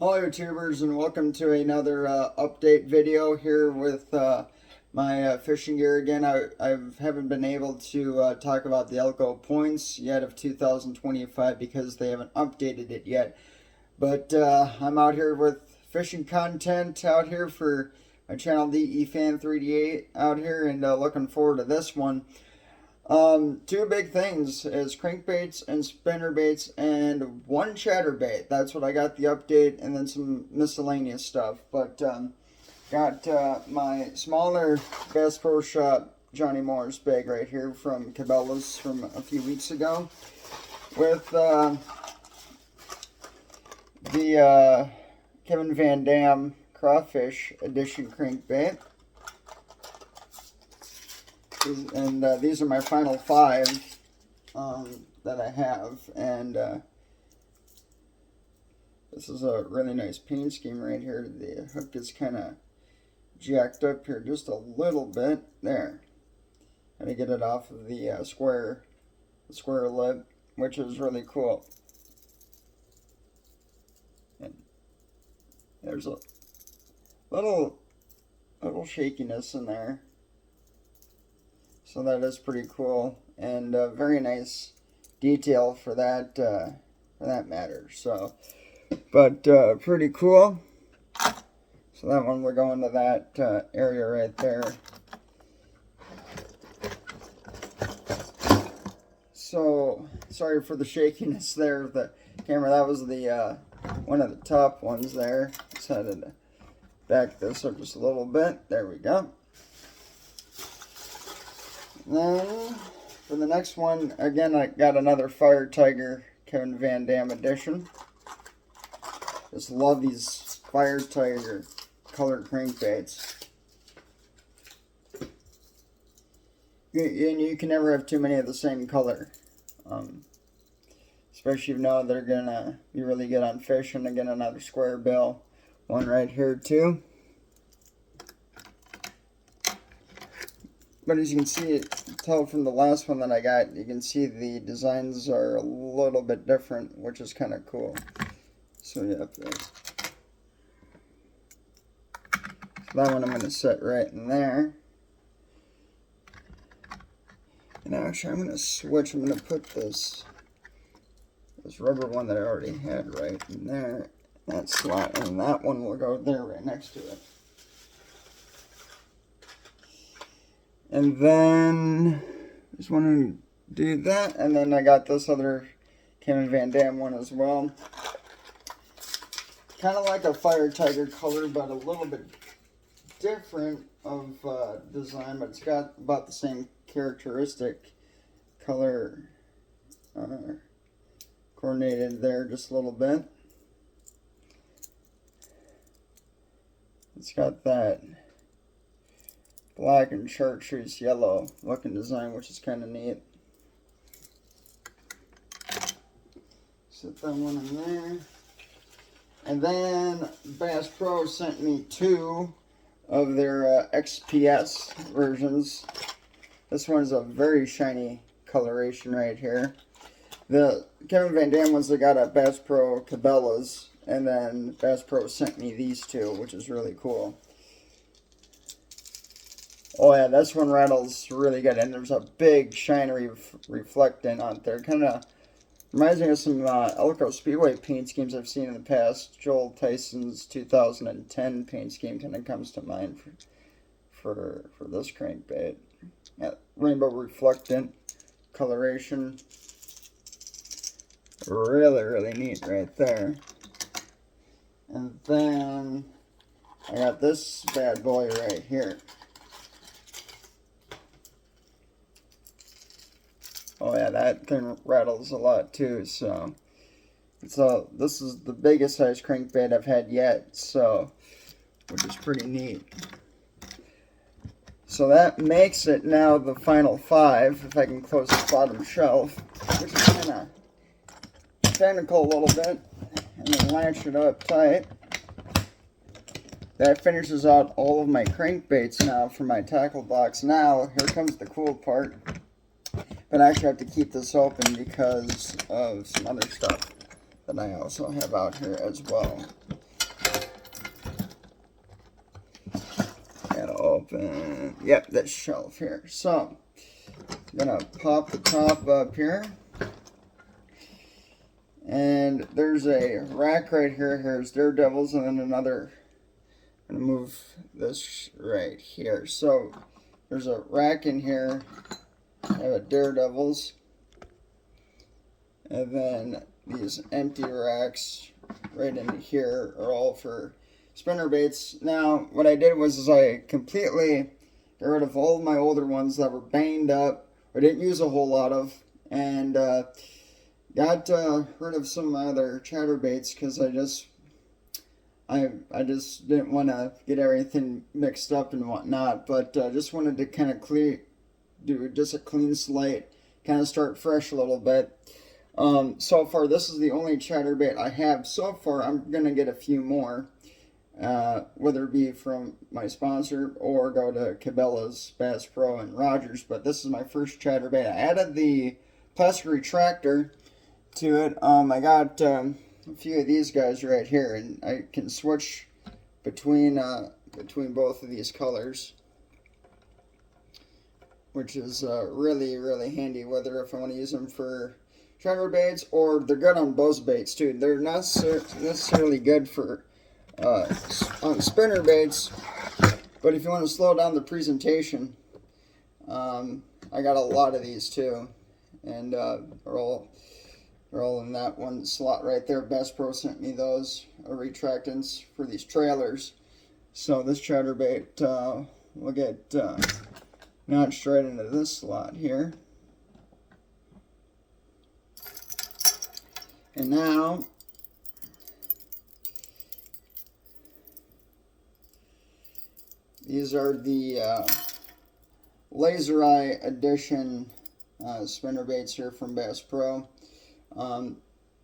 Hello YouTubers, and welcome to another update video here with my fishing gear again. I haven't been able to talk about the Elko points yet of 2025 because they haven't updated it yet. But I'm out here with fishing content out here for my channel DEFan3D8 out here, and looking forward to this one. Two big things is crankbaits and spinnerbaits and one chatterbait. That's what I got the update, and then some miscellaneous stuff. But got my smaller Bass Pro Shop Johnny Moore's bag right here from Cabela's from a few weeks ago with the Kevin Van Dam Crawfish Edition crankbait. And these are my final 5 that I have, and this is a really nice paint scheme right here. The hook is kind of jacked up here just a little bit there. Got to get it off of the square lip, which is really cool. And there's a little shakiness in there. So that is pretty cool, and very nice detail for that matter. So, but pretty cool. So that one will go into that area right there. So sorry for the shakiness there of the camera. That was the one of the top ones there. Decided to back this up just a little bit. There we go. Then, for the next one, again, I got another Fire Tiger Kevin Van Dam edition. Just love these Fire Tiger colored crankbaits. You can never have too many of the same color. Especially if you know they're going to be really good on fish. And again, another square bill one right here, too. But as you can see, tell from the last one that I got, you can see the designs are a little bit different, which is kind of cool. So yeah, that one I'm going to set right in there. And actually, I'm going to switch. I'm going to put this rubber one that I already had right in there, that slot, and that one will go there right next to it. And then just want to do that, and then I got this other Kevin Van Dam one as well. Kind of like a Fire Tiger color, but a little bit different of design, but it's got about the same characteristic color coordinated there just a little bit. It's got that black and chartreuse yellow looking design, which is kind of neat. Set that one in there. And then Bass Pro sent me 2 of their XPS versions. This one's a very shiny coloration right here. The Kevin Van Dam ones I got at Bass Pro Cabela's, and then Bass Pro sent me these 2, which is really cool. Oh yeah, this one rattles really good, and there's a big shiny reflectant on there. Kind of reminds me of some Elko Speedway paint schemes I've seen in the past. Joel Tyson's 2010 paint scheme kind of comes to mind for this crankbait. Yeah, rainbow reflectant coloration. Really neat right there. And then I got this bad boy right here. Oh yeah, that thing rattles a lot too, so this is the biggest size crankbait I've had yet, so which is pretty neat. So that makes it now the final 5, if I can close the bottom shelf, which is kind of technical a little bit, and then latch it up tight. That finishes out all of my crankbaits now for my tackle box. Now, here comes the cool part. But I actually have to keep this open because of some other stuff that I also have out here as well. open, yep, this shelf here. So, I'm gonna pop the top up here. And there's a rack right here. Here's Daredevils, and then another. I'm gonna move this right here. So there's a rack in here. I have a Daredevils, and then these empty racks right in here are all for spinnerbaits. Now, what I did was I completely got rid of all of my older ones that were banged up or didn't use a whole lot of, and got rid of some of my other chatterbaits because I just didn't want to get everything mixed up and whatnot. But just wanted to kind of do just a clean slate, kind of start fresh a little bit. So far, this is the only chatterbait I have so far. I'm gonna get a few more, whether it be from my sponsor or go to Cabela's, Bass Pro, and Rogers. But this is my first chatterbait. I added the plastic retractor to it. I got a few of these guys right here, and I can switch between both of these colors, which is really handy, whether if I want to use them for chatterbaits, or they're good on buzzbaits too. They're not necessarily good for on spinnerbaits, but if you want to slow down the presentation, I got a lot of these too, and they're all in that one slot right there. Bass Pro sent me those retractants for these trailers. So this chatterbait will get notched right into this slot here. And now these are the Laser Eye Edition spinnerbaits here from Bass Pro.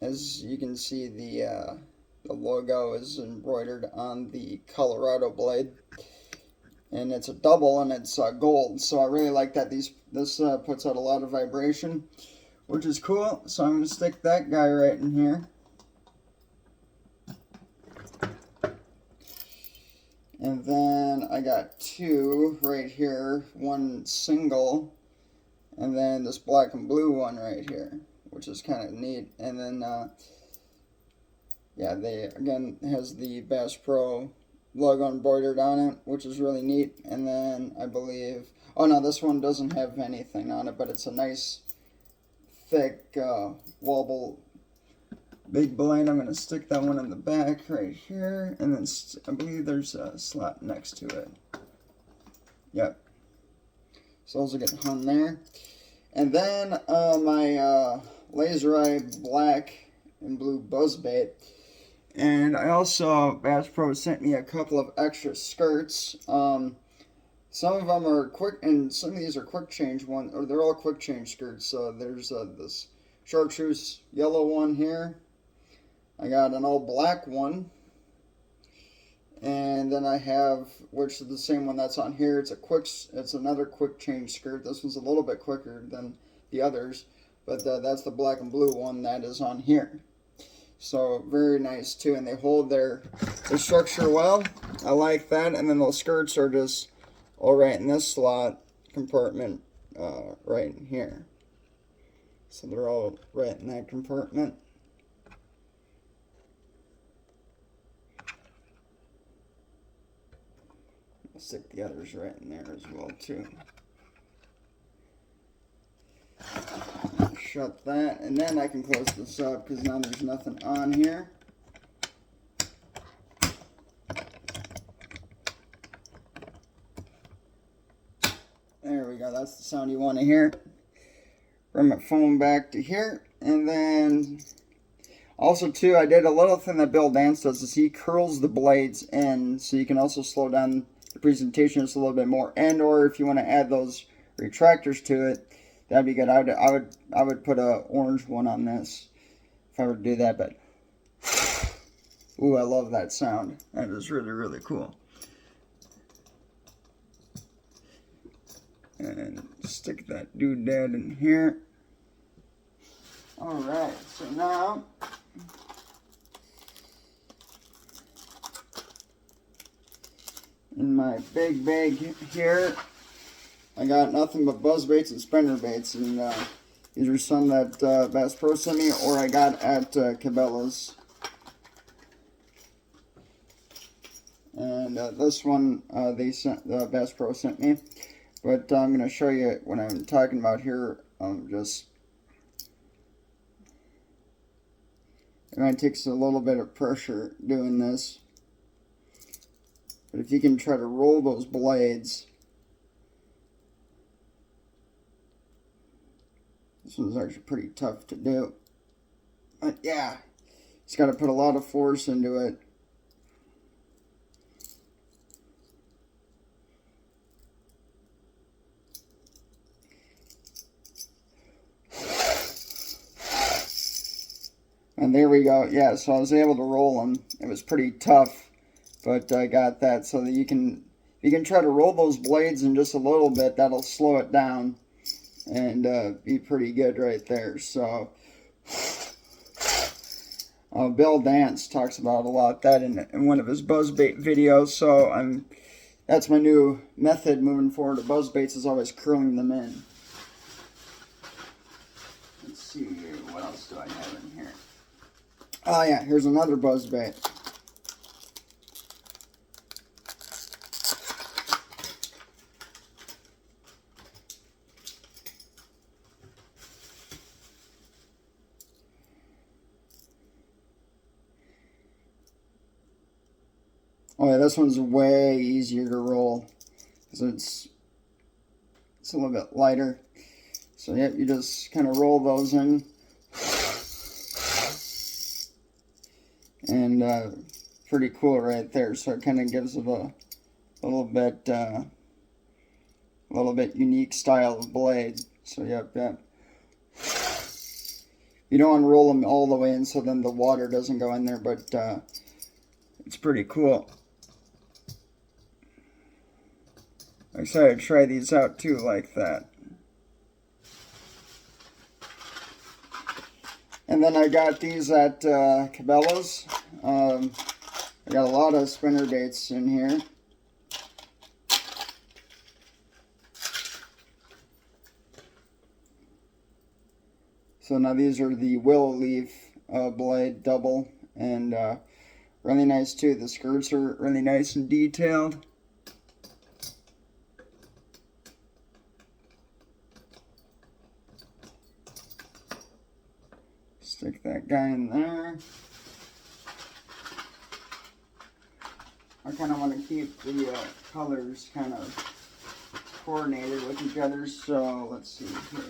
As you can see, the logo is embroidered on the Colorado blade, and it's a double, and it's gold. So I really like that. This puts out a lot of vibration, which is cool. So I'm going to stick that guy right in here. And then I got two right here, one single, and then this black and blue one right here, which is kind of neat. And then, yeah, they again has the Bass Pro logo embroidered on it, which is really neat. And then I believe, oh no, this one doesn't have anything on it, but it's a nice thick wobble big blade. I'm going to stick that one in the back right here, and then I believe there's a slot next to it. Yep. So those will get hung there. And then my Laser Eye black and blue buzzbait. And I also, Bass Pro sent me a couple of extra skirts. Some of them are quick, and some of these are quick change ones, or they're all quick change skirts. So there's this chartreuse yellow one here. I got an all black one. And then I have, which is the same one that's on here. It's another quick change skirt. This one's a little bit quicker than the others, but that's the black and blue one that is on here. So very nice too, and they hold their structure well. I like that. And then those skirts are just all right in this slot compartment right in here. So they're all right in that compartment. I'll stick the others right in there as well too. Shut that, and then I can close this up because now there's nothing on here. There we go, that's the sound you want to hear. Bring my phone back to here, and then also too, I did a little thing that Bill Dance does is he curls the blades in, so you can also slow down the presentation just a little bit more. And or if you want to add those retractors to it, that'd be good. I would put a orange one on this if I were to do that. But ooh, I love that sound. That is really cool. And stick that doodad in here. All right. So now in my big bag here, I got nothing but buzz baits and spinner baits, and these are some that Bass Pro sent me, or I got at Cabela's. And this one Bass Pro sent me, but I'm going to show you what I'm talking about here. It might take a little bit of pressure doing this, but if you can try to roll those blades, this one's actually pretty tough to do. But yeah, it's got to put a lot of force into it. And there we go. Yeah, so I was able to roll them. It was pretty tough, but I got that so that you can try to roll those blades in just a little bit. That'll slow it down and be pretty good right there. So Bill Dance talks about a lot that in one of his buzzbait videos. So that's my new method moving forward to buzzbaits, is always curling them in. Let's see, what else do I have in here? Oh yeah, here's another buzzbait. Oh yeah, this one's way easier to roll because it's a little bit lighter. So yeah, you just kind of roll those in. And pretty cool right there. So it kind of gives it a little bit unique style of blade. So yep. You don't want to roll them all the way in so then the water doesn't go in there, but it's pretty cool. I decided to try these out too like that. And then I got these at Cabela's. I got a lot of spinner baits in here. So now these are the willow leaf blade double, and really nice too. The skirts are really nice and detailed. Stick that guy in there. I kind of want to keep the colors kind of coordinated with each other, so let's see here.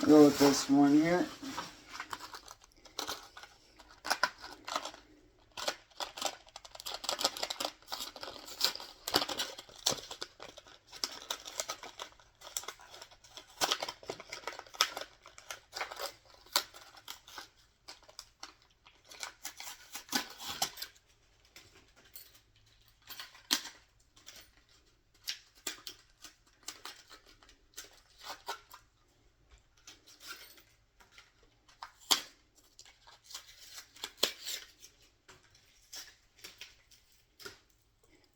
Go with this one here.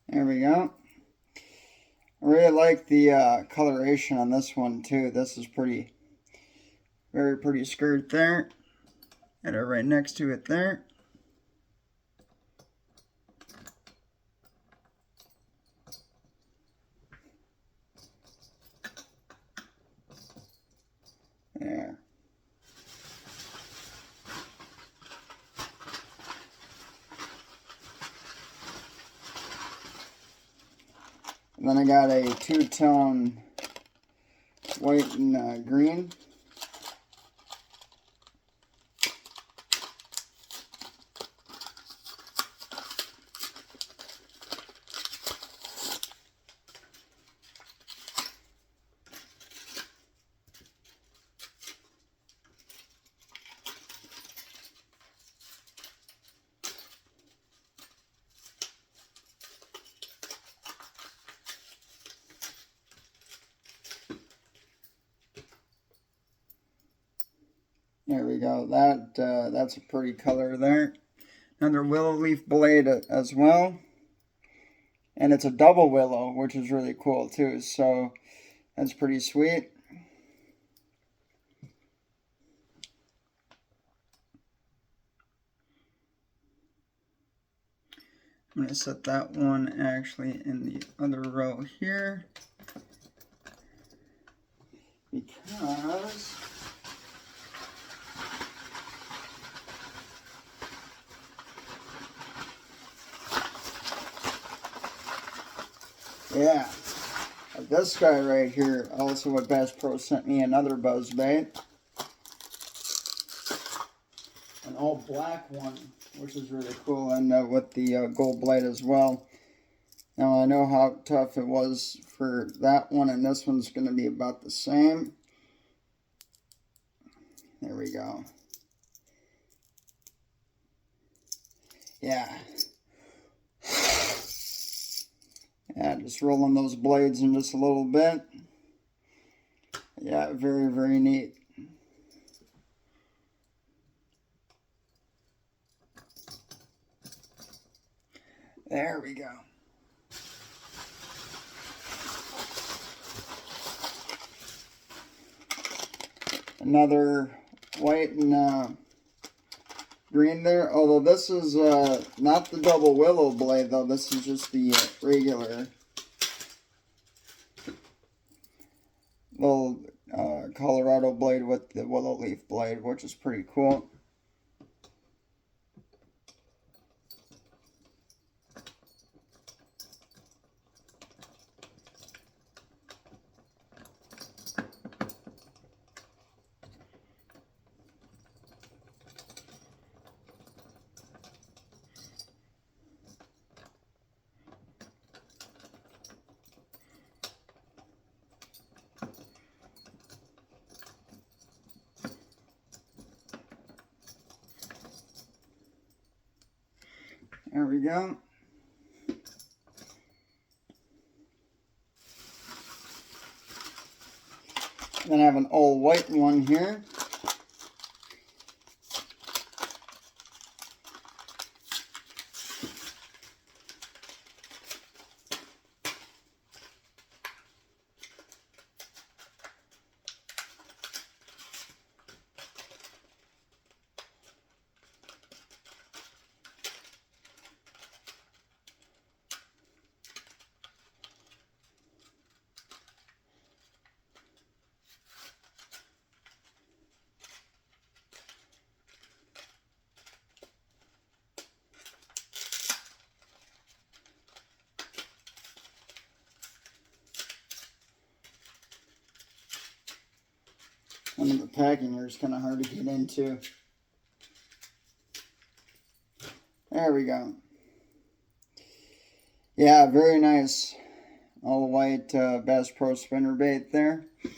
There we go. I really like the coloration on this one too. This is very pretty skirt there. Got it right next to it there. There. And then I got a two-tone white and green. There we go. That's a pretty color there. Another willow leaf blade as well. And it's a double willow, which is really cool too. So that's pretty sweet. I'm going to set that one actually in the other row here. Because yeah, this guy right here, also what Bass Pro sent me another buzz bait. An all black one, which is really cool, and with the gold blade as well. Now I know how tough it was for that one, and this one's going to be about the same. There we go. Yeah. Yeah, just rolling those blades in just a little bit. Yeah, very, very neat. There we go. Another white and green there. Although this is not the double willow blade, though. This is just the regular little Colorado blade with the willow leaf blade, which is pretty cool. There we go. Then I have an all white one here. One of the packing here is kind of hard to get into. There we go. Yeah, very nice. All white Bass Pro spinnerbait there. Of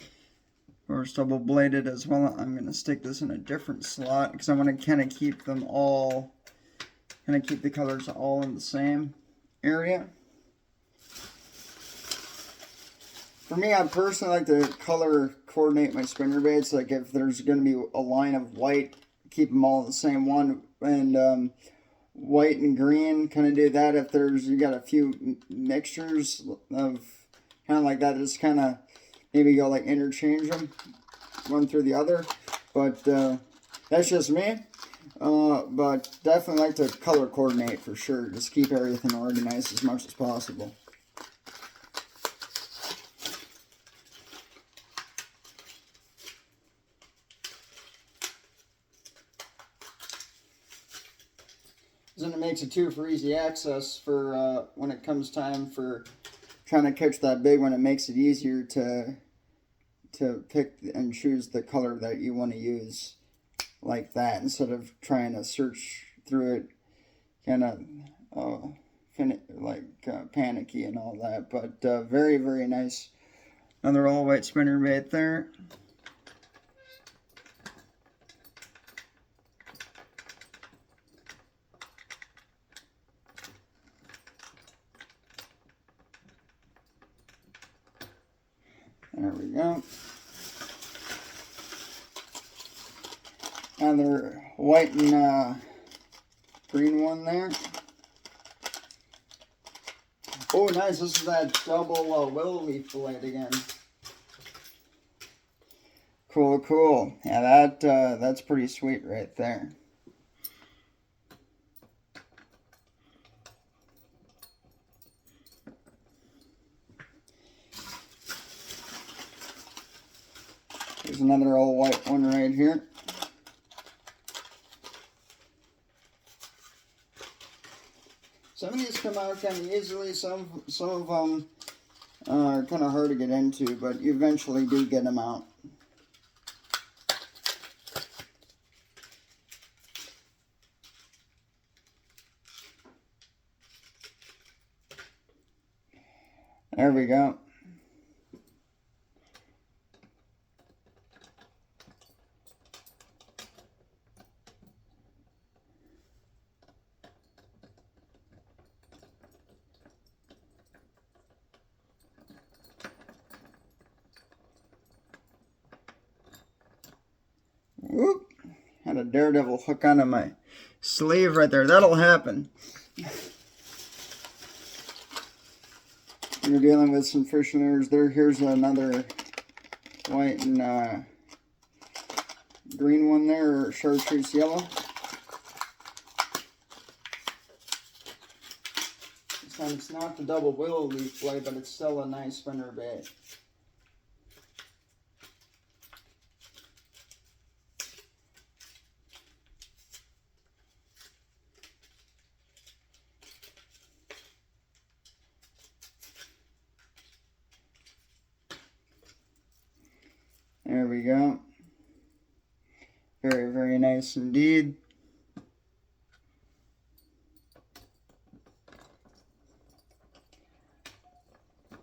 course, double bladed as well. I'm going to stick this in a different slot because I want to kind of keep them all, keep the colors all in the same area. For me, I personally like to color coordinate my spinnerbaits. Like if there's going to be a line of white, keep them all the same one, and white and green, kind of do that. If you got a few mixtures of kind of like that, just kind of maybe go like interchange them, one through the other. But that's just me. But definitely like to color coordinate for sure. Just keep everything organized as much as possible. Then it makes it too for easy access for when it comes time for trying to catch that big one. It makes it easier to pick and choose the color that you want to use like that instead of trying to search through it kind of panicky and all that. But very, very nice. Another all white spinnerbait there. There we go. Another white and green one there. Oh, nice. This is that double willow leaf blade again. Cool, cool. Yeah, that's pretty sweet right there. There's another all white one right here. Some of these come out kind of easily. Some of them are kind of hard to get into, but you eventually do get them out. There we go. Whoop. Had a daredevil hook onto my sleeve right there. That'll happen. You're dealing with some fish lures there. Here's another white and green one there, or chartreuse yellow. This time it's not the double willow leaf blade, but it's still a nice spinnerbait. There we go. Very, very nice indeed.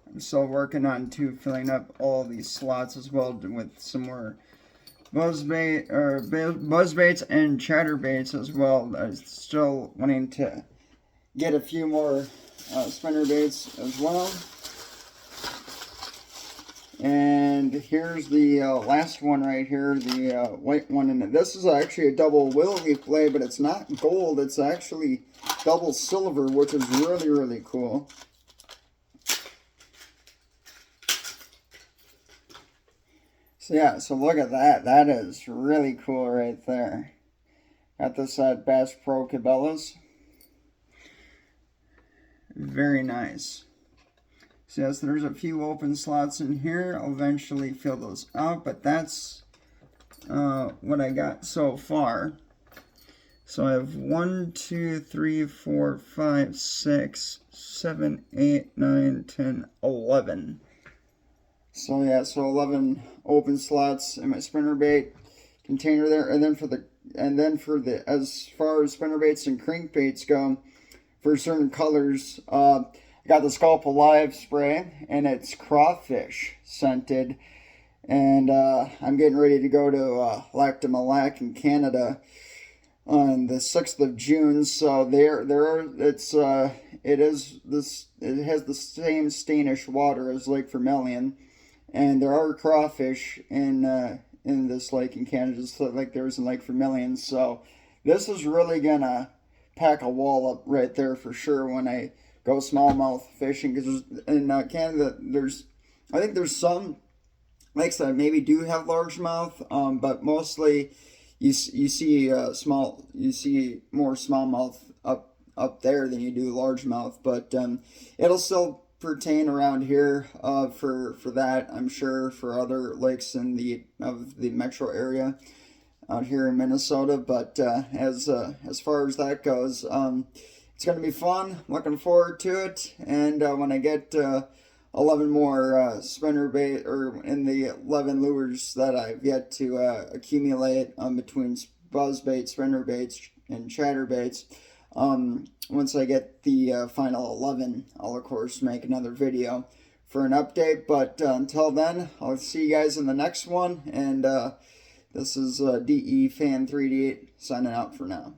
I'm still working on filling up all these slots as well with some more buzzbaits and chatterbaits as well. I'm still wanting to get a few more spinnerbaits as well. And here's the last one right here, the white one. And this is actually a double willow leaf blade, but it's not gold. It's actually double silver, which is really, really cool. So yeah, so look at that. That is really cool right there. Got this at Bass Pro Cabela's. Very nice. So yes, there's a few open slots in here. I'll eventually fill those out, but that's what I got so far. So I have 1, 2, 3, 4, 5, 6, 7, 8, 9, 10, 11. So yeah, so 11 open slots in my spinnerbait container there, and then for the as far as spinnerbaits and crankbaits go, for certain colors, I got the Sculpt Alive spray, and it's crawfish scented, and I'm getting ready to go to Lac de Mille in Canada on the 6th of June. So it has the same stainish water as Lake Vermilion, and there are crawfish in this lake in Canada, just like there is in Lake Vermilion. So this is really gonna pack a wall up right there for sure when I go smallmouth fishing, because in Canada I think there's some lakes that maybe do have largemouth, but mostly you see more smallmouth up there than you do largemouth. But it'll still pertain around here for that, I'm sure, for other lakes in the metro area out here in Minnesota. But as far as that goes, it's going to be fun. Looking forward to it. And when I get 11 more spinnerbait, or in the 11 lures that I've yet to accumulate between buzzbaits, spinnerbaits, and chatterbaits, once I get the final 11, I'll of course make another video for an update. But until then, I'll see you guys in the next one. And this is DE Fan 3D signing out for now.